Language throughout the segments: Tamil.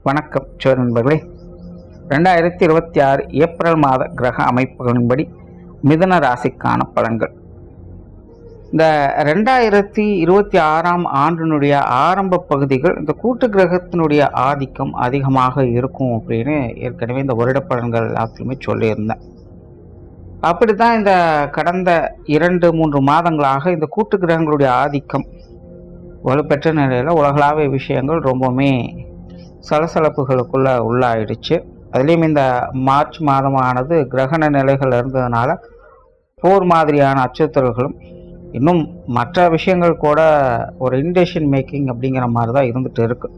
வணக்கம் நண்பர்களே. 2026 ஏப்ரல் மாத கிரக அமைப்புகளின்படி மிதுன ராசிக்கான பலன்கள். இந்த 2026ஆம் ஆண்டினுடைய ஆரம்ப பகுதிகள் இந்த கூட்டு கிரகத்தினுடைய ஆதிக்கம் அதிகமாக இருக்கும் அப்படின்னு ஏற்கனவே இந்த வருட பலன்கள் எல்லாத்துலையுமே சொல்லியிருந்தேன். அப்படித்தான் இந்த கடந்த 2-3 மாதங்களாக இந்த கூட்டு கிரகங்களுடைய ஆதிக்கம் வலுப்பெற்ற நிலையில் உலகளாவிய விஷயங்கள் ரொம்பவுமே சலசலப்புகளுக்குள்ள உள்ளாயிடுச்சு. அதுலேயும் இந்த மார்ச் மாதமானது கிரகண நிலைகள் இருந்ததுனால போர் மாதிரியான அச்சுறுத்தல்களும் இன்னும் மற்ற விஷயங்கள் கூட ஒரு இன்டெசிஷன் மேக்கிங் அப்படிங்கிற மாதிரி தான் இருந்துகிட்டு இருக்கு.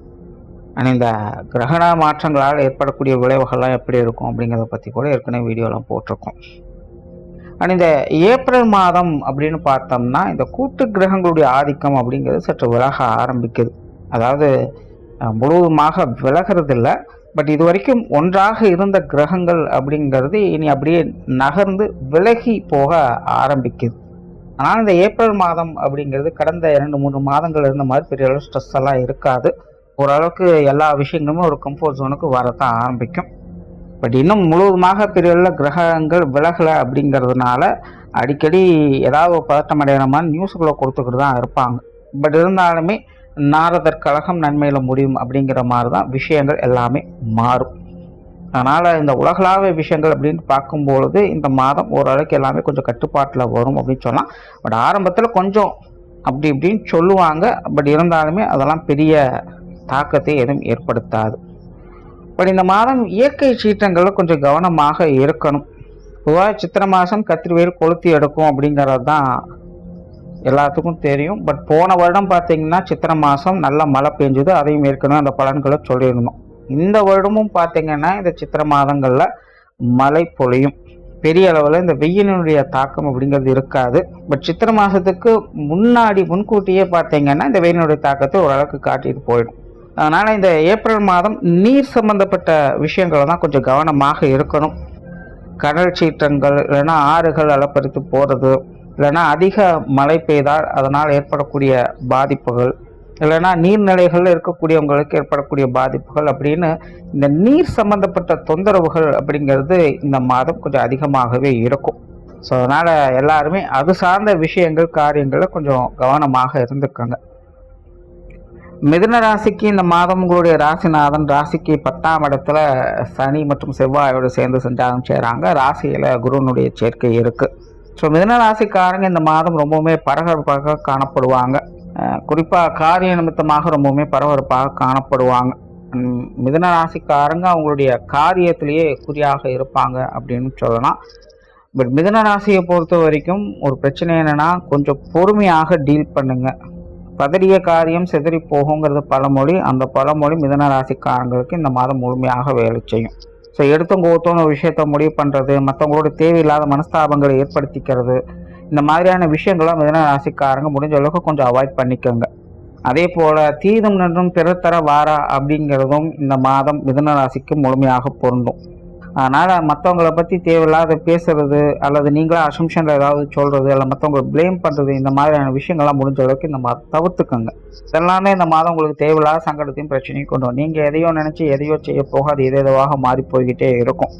ஆனால் இந்த கிரகண மாற்றங்களால் ஏற்படக்கூடிய விளைவுகள்லாம் எப்படி இருக்கும் அப்படிங்கிறத பற்றி கூட ஏற்கனவே வீடியோலாம் போட்டிருக்கோம். ஆனால் இந்த ஏப்ரல் மாதம் அப்படின்னு பார்த்தோம்னா இந்த கூட்டு கிரகங்களுடைய ஆதிக்கம் அப்படிங்கிறது சற்று விலக ஆரம்பிக்குது. அதாவது முழுவதுமாக விலகிறது இல்லை, பட் இது வரைக்கும் ஒன்றாக இருந்த கிரகங்கள் அப்படிங்கிறது இனி அப்படியே நகர்ந்து விலகி போக ஆரம்பிக்குது. ஆனால் இந்த ஏப்ரல் மாதம் அப்படிங்கிறது கடந்த 2-3 மாதங்கள் இருந்த மாதிரி பெரிய அளவு ஸ்ட்ரெஸ் எல்லாம் இருக்காது. ஓரளவுக்கு எல்லா விஷயங்களுமே ஒரு கம்ஃபர்ட் ஜோனுக்கு வரத்தான் ஆரம்பிக்கும். பட் இன்னும் முழுவதுமாக பெரிய அளவில் கிரகங்கள் விலகலை அப்படிங்கிறதுனால அடிக்கடி ஏதாவது பதட்டம் அடைகிற மாதிரி நியூஸுக்குள்ளே கொடுத்துக்கிட்டு தான் இருப்பாங்க. பட் இருந்தாலுமே நாரதர் கழகம் நன்மையில் முடியும் அப்படிங்கிற மாதிரி தான் விஷயங்கள் எல்லாமே மாறும். அதனால் இந்த உலகளாவிய விஷயங்கள் அப்படின்னு பார்க்கும்பொழுது இந்த மாதம் ஓரளவுக்கு எல்லாமே கொஞ்சம் கட்டுப்பாட்டில் வரும் அப்படின்னு சொல்லலாம். பட் ஆரம்பத்தில் கொஞ்சம் அப்படி இப்படின்னு சொல்லுவாங்க. பட் இருந்தாலுமே அதெல்லாம் பெரிய தாக்கத்தை எதுவும் ஏற்படுத்தாது. பட் இந்த மாதம் இயற்கை சீற்றங்களில் கொஞ்சம் கவனமாக இருக்கணும். பொதுவாக சித்திரை மாதம் கத்திரிவேல் கொளுத்தி எடுக்கும் அப்படிங்கிறது தான் எல்லாத்துக்கும் தெரியும். பட் போன வருடம் பார்த்தீங்கன்னா சித்திரை மாதம் நல்ல மழை பெஞ்சுது, அதையும் ஏற்கனவே அந்த பலன்களை சொல்லியிருந்தோம். இந்த வருடமும் பார்த்தீங்கன்னா இந்த சித்திரை மாதங்களில் மழை பொழியும். பெரிய அளவில் இந்த வெயிலினுடைய தாக்கம் அப்படிங்கிறது இருக்காது. பட் சித்திரை மாதத்துக்கு முன்கூட்டியே பார்த்தீங்கன்னா இந்த வெயிலினுடைய தாக்கத்தை ஓரளவுக்கு காட்டிட்டு போயிடும். அதனால் இந்த ஏப்ரல் மாதம் நீர் சம்பந்தப்பட்ட விஷயங்களை தான் கொஞ்சம் கவனமாக இருக்கணும். கடல் சீற்றங்கள் இல்லைன்னா ஆறுகள் அலப்பறித்து போகிறது, இல்லைன்னா அதிக மழை பெய்தால் அதனால் ஏற்படக்கூடிய பாதிப்புகள், இல்லைன்னா நீர்நிலைகளில் இருக்கக்கூடியவங்களுக்கு ஏற்படக்கூடிய பாதிப்புகள் அப்படின்னு இந்த நீர் சம்பந்தப்பட்ட தொந்தரவுகள் அப்படிங்கிறது இந்த மாதம் கொஞ்சம் அதிகமாகவே இருக்கும். ஸோ அதனால் எல்லாருமே அது சார்ந்த விஷயங்கள் காரியங்களில் கொஞ்சம் கவனமாக இருந்துக்கோங்க. மிதுன ராசிக்கு இந்த மாதம் உங்களுடைய ராசிநாதன் ராசிக்கு 10ஆம் இடத்துல சனி மற்றும் செவ்வாயோடு சேர்ந்து சஞ்சாரம் செய்கிறாங்க. ராசியில் குருவனுடைய சேர்க்கை இருக்குது. ஸோ மிதுன ராசிக்காரங்க இந்த மாதம் ரொம்பவுமே பரபரப்பாக காணப்படுவாங்க. குறிப்பாக காரிய நிமித்தமாக ரொம்பவுமே பரபரப்பாக காணப்படுவாங்க. மிதுன ராசிக்காரங்க அவங்களுடைய காரியத்திலேயே குறியாக இருப்பாங்க அப்படின்னு சொல்லலாம். பட் மிதுன ராசியை பொறுத்த வரைக்கும் ஒரு பிரச்சனை என்னென்னா கொஞ்சம் பொறுமையாக டீல் பண்ணுங்கள். பதறிய காரியம் செதறி போகுங்கிறது பழமொழி. அந்த பழமொழி மிதுன ராசிக்காரங்களுக்கு இந்த மாதம் முழுமையாக வேலை செய்யும். ஸோ எடுத்தும் கோத்தோன்னு ஒரு விஷயத்த முடிவு பண்ணுறது, மற்றவங்களோட தேவையில்லாத மனஸ்தாபங்களை ஏற்படுத்திக்கிறது, இந்த மாதிரியான விஷயங்கள்லாம் மிதுன ராசிக்காரங்க முடிஞ்ச அளவுக்கு கொஞ்சம் அவாய்ட் பண்ணிக்கோங்க. அதே போல் தீதும் நன்றும் பிறர் தர வாரா அப்படிங்கிறதும் இந்த மாதம் மிதுன ராசிக்கு முழுமையாக பொருந்தும். அதனால் மற்றவங்களை பற்றி தேவையில்லாத பேசுறது அல்லது நீங்களா அசம்ஷனில் ஏதாவது சொல்கிறது அல்ல மற்றவங்களை ப்ளேம் பண்ணுறது, இந்த மாதிரியான விஷயங்கள்லாம் முடிஞ்ச அளவுக்கு இந்த மாதம் தவிர்த்துக்கோங்க. இதெல்லாமே இந்த மாதம் உங்களுக்கு தேவையில்லாத சங்கடத்தையும் பிரச்சனையும் கொண்டு வரும். நீங்கள் எதையோ நினச்சி எதையோ செய்ய போக அது எதுவாக மாறி போய்கிட்டே இருக்கும்.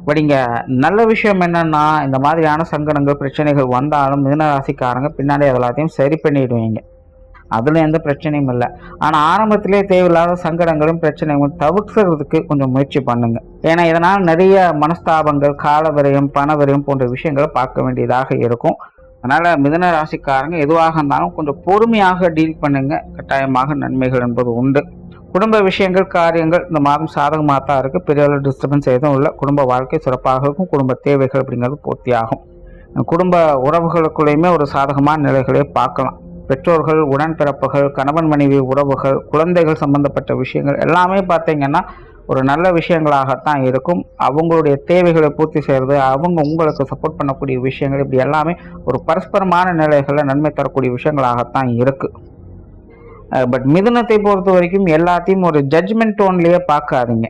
பட் இங்கே நல்ல விஷயம் என்னென்னா இந்த மாதிரியான சங்கடங்கள் பிரச்சனைகள் வந்தாலும் மிதுன ராசிக்காரங்க பின்னாடி எல்லாத்தையும் சரி பண்ணிடுவீங்க. அதில் எந்த பிரச்சனையும் இல்லை. ஆனால் ஆரம்பத்திலே தேவையில்லாத சங்கடங்களும் பிரச்சனைகளும் தவிர்க்கிறதுக்கு கொஞ்சம் முயற்சி பண்ணுங்க. ஏன்னா இதனால் நிறைய மனஸ்தாபங்கள், கால விரயம், பண விரயம் போன்ற விஷயங்களை பார்க்க வேண்டியதாக இருக்கும். அதனால் மிதுன ராசிக்காரங்க எதுவாக இருந்தாலும் கொஞ்சம் பொறுமையாக டீல் பண்ணுங்க. கட்டாயமாக நன்மைகள் என்பது உண்டு. குடும்ப விஷயங்கள் காரியங்கள் இந்த மாதம் சாதகமாக தான் இருக்குது. பெரிய அளவு டிஸ்டர்பன்ஸ் எதுவும் இல்லை. குடும்ப வாழ்க்கை சிறப்பாக இருக்கும். குடும்ப தேவைகள் அப்படிங்கிறது பூர்த்தியாகும். குடும்ப உறவுகளுக்குள்ளேயுமே ஒரு சாதகமான நிலைகளை பார்க்கலாம். பெற்றோர்கள், உடன்பிறப்புகள், கணவன் மனைவி உறவுகள், குழந்தைகள் சம்பந்தப்பட்ட விஷயங்கள் எல்லாமே பார்த்தீங்கன்னா ஒரு நல்ல விஷயங்களாகத்தான் இருக்கும். அவங்களுடைய தேவைகளை பூர்த்தி செய்கிறது, அவங்க உங்களுக்கு சப்போர்ட் பண்ணக்கூடிய விஷயங்கள், இப்படி எல்லாமே ஒரு பரஸ்பரமான நிலைகளில் நன்மை தரக்கூடிய விஷயங்களாகத்தான் இருக்குது. பட் மிதுனத்தை பொறுத்த வரைக்கும் எல்லாத்தையும் ஒரு ஜட்ஜ்மெண்ட் டோன்லேயே பார்க்காதீங்க.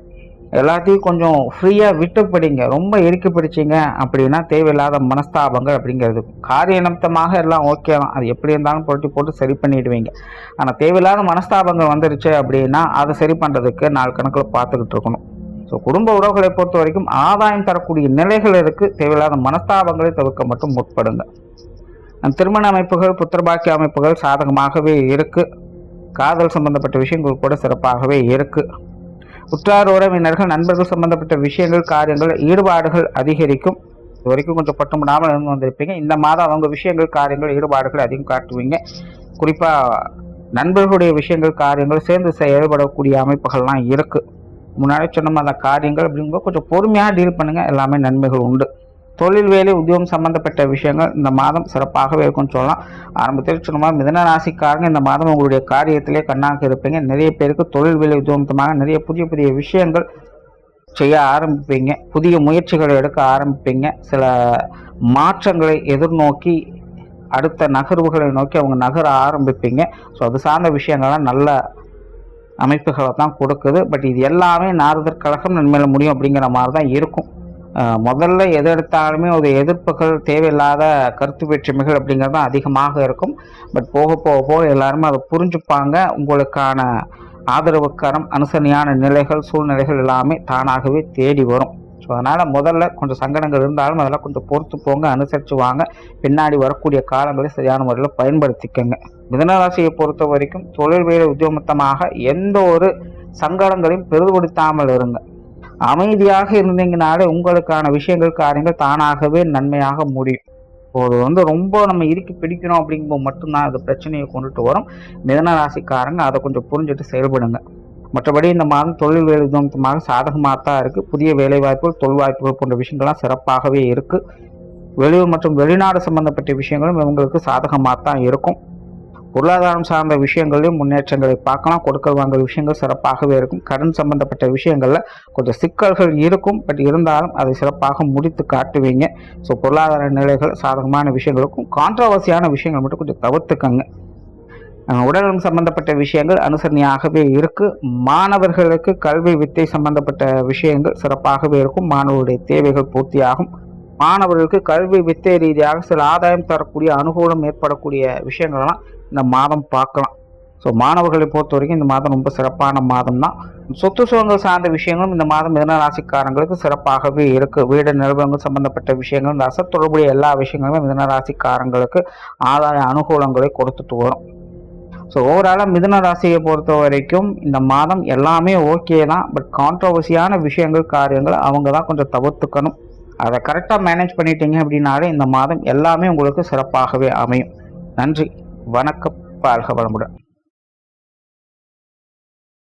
எல்லாத்தையும் கொஞ்சம் ஃப்ரீயாக விட்டு பிடிங்க. ரொம்ப இறுக்கி பிடிச்சிங்க அப்படின்னா தேவையில்லாத மனஸ்தாபங்கள் அப்படிங்கிறது காரிய நிமித்தமாக எல்லாம் ஓகே தான், அது எப்படி இருந்தாலும் புரட்டி போட்டு சரி பண்ணிடுவீங்க. ஆனால் தேவையில்லாத மனஸ்தாபங்கள் வந்துருச்சு அப்படின்னா அதை சரி பண்ணுறதுக்கு நாள் கணக்கில் பார்த்துக்கிட்டு இருக்கணும். ஸோ குடும்ப உறவுகளை பொறுத்த வரைக்கும் ஆதாயம் தரக்கூடிய நிலைகளுக்கு தேவையில்லாத மனஸ்தாபங்களை தவிர்க்க மட்டும் முற்படுங்க. திருமண அமைப்புகள், புத்திரபாக்கிய அமைப்புகள் சாதகமாகவே இருக்கு. காதல் சம்பந்தப்பட்ட விஷயங்கள் கூட சிறப்பாகவே இருக்கு. உற்றார் உறவினர்கள், நண்பர்கள் சம்பந்தப்பட்ட விஷயங்கள், காரியங்கள், ஈடுபாடுகள் அதிகரிக்கும். இது வரைக்கும் கொஞ்சம் பட்டுமிடாமல் இருந்து வந்திருப்பீங்க. இந்த மாதம் அவங்க விஷயங்கள், காரியங்கள், ஈடுபாடுகள் அதிகம் காட்டுவீங்க. குறிப்பாக நண்பர்களுடைய விஷயங்கள், காரியங்கள் சேர்ந்து செயல்படக்கூடிய அமைப்புகள்லாம் இருக்குது. முன்னாடி சொன்ன அந்த காரியங்கள் அப்படிங்கும்போது கொஞ்சம் பொறுமையாக டீல் பண்ணுங்கள், எல்லாமே நன்மைகள் உண்டு. தொழில், வேலை, உத்தியோகம் சம்பந்தப்பட்ட விஷயங்கள் இந்த மாதம் சிறப்பாகவே இருக்கும்னு சொல்லலாம். ஆரம்பத்தில் சொன்ன மிதுன ராசிக்காரங்க இந்த மாதம் உங்களுடைய காரியத்திலே கண்ணாக இருப்பீங்க. நிறைய பேருக்கு தொழில், வேலை, உத்தியோகமாக நிறைய புதிய புதிய விஷயங்கள் செய்ய ஆரம்பிப்பீங்க. புதிய முயற்சிகளை எடுக்க ஆரம்பிப்பீங்க. சில மாற்றங்களை எதிர்நோக்கி அடுத்த நகர்வுகளை நோக்கி அவங்க நகர ஆரம்பிப்பீங்க. ஸோ அது சார்ந்த விஷயங்கள்லாம் நல்ல அமைப்புகளை தான் கொடுக்குது. பட் இது எல்லாமே நாரதர் கழகம் நன்மையில முடியும் அப்படிங்கிற மாதிரி தான் இருக்கும். முதல்ல எது எடுத்தாலுமே ஒரு எதிர்ப்புகள், தேவையில்லாத கருத்து வேற்றுமைகள் அப்படிங்கிறது தான் அதிகமாக இருக்கும். பட் போக போக போக எல்லாருமே அதை புரிஞ்சுப்பாங்க. உங்களுக்கான ஆதரவுக்கரம், அனுசரணையான நிலைகள், சூழ்நிலைகள் எல்லாமே தானாகவே தேடி வரும். ஸோ அதனால் முதல்ல கொஞ்சம் சங்கடங்கள் இருந்தாலும் அதெல்லாம் கொஞ்சம் பொறுத்து போங்க, அனுசரித்து வாங்க. பின்னாடி வரக்கூடிய காலங்களை சரியான முறையில் பயன்படுத்திக்கங்க. மிதுனராசியை பொறுத்த வரைக்கும் தொழில், வேலை, உத்தியோகத்தமாக எந்த ஒரு சங்கடங்களையும் பெரிதுபடுத்தாமல் இருங்க. அமைதியாக இருந்தீங்கனாலே உங்களுக்கான விஷயங்கள், காரியங்கள் தானாகவே நன்மையாக முடியும். ஒரு ரொம்ப நம்ம இறுக்கி பிடிக்கணும் அப்படிங்கும்போது மட்டும்தான் அது பிரச்சனையை கொண்டுட்டு வரும். மிதுன ராசிக்காரங்க அதை கொஞ்சம் புரிஞ்சுட்டு செயல்படுங்க. மற்றபடி இந்த மாதம் தொழில், வேலை உத்தியோகமாக சாதகமாக தான் இருக்குது. புதிய வேலைவாய்ப்புகள், தொழில் வாய்ப்புகள் போன்ற விஷயங்கள்லாம் சிறப்பாகவே இருக்குது. வெளியூர் மற்றும் வெளிநாடு சம்பந்தப்பட்ட விஷயங்களும் இவங்களுக்கு சாதகமாக தான் இருக்கும். பொருளாதாரம் சார்ந்த விஷயங்களையும் முன்னேற்றங்களை பார்க்கலாம். கொடுக்கல் வாங்கல் விஷயங்கள் சிறப்பாகவே இருக்கும். கடன் சம்பந்தப்பட்ட விஷயங்களில் கொஞ்சம் சிக்கல்கள் இருக்கும். பட் இருந்தாலும் அதை சிறப்பாக முடித்து காட்டுவீங்க. ஸோ பொருளாதார நிலைகள் சாதகமான விஷயங்களுக்கும் கான்ட்ரவர்சியான விஷயங்கள் மட்டும் கொஞ்சம் தவிர்த்துக்கங்க. உடல்நலம் சம்பந்தப்பட்ட விஷயங்கள் அனுசரணையாகவே இருக்கு. மாணவர்களுக்கு கல்வி, வித்தை சம்பந்தப்பட்ட விஷயங்கள் சிறப்பாகவே இருக்கும். மாணவருடைய தேவைகள் பூர்த்தியாகும். மாணவர்களுக்கு கல்வி, வித்தை ரீதியாக சில ஆதாயம் தரக்கூடிய, அனுகூலம் ஏற்படக்கூடிய விஷயங்கள்லாம் இந்த மாதம் பார்க்கலாம். ஸோ மாணவர்களை பொறுத்த வரைக்கும் இந்த மாதம் ரொம்ப சிறப்பான மாதம் தான். சொத்து சுகங்கள் சார்ந்த விஷயங்களும் இந்த மாதம் மிதுன ராசிக்காரங்களுக்கு சிறப்பாகவே இருக்குது. வீடு, நிறுவனங்கள் சம்பந்தப்பட்ட விஷயங்கள், இந்த தொடர்புடைய எல்லா விஷயங்களுமே மிதுன ராசிக்காரங்களுக்கு ஆதாய அனுகூலங்களை கொடுத்துட்டு வரும். ஸோ ஓவராலாக மிதுன ராசியை பொறுத்த வரைக்கும் இந்த மாதம் எல்லாமே ஓகே தான். பட் கான்ட்ரவர்சியான விஷயங்கள், காரியங்கள் அவங்க தான் கொஞ்சம் தவிர்த்துக்கணும். அதை கரெக்டாக மேனேஜ் பண்ணிட்டீங்க அப்படின்னாலே இந்த மாதம் எல்லாமே உங்களுக்கு சிறப்பாகவே அமையும். நன்றி, வணக்கம், வாழ்க வளமுடன்.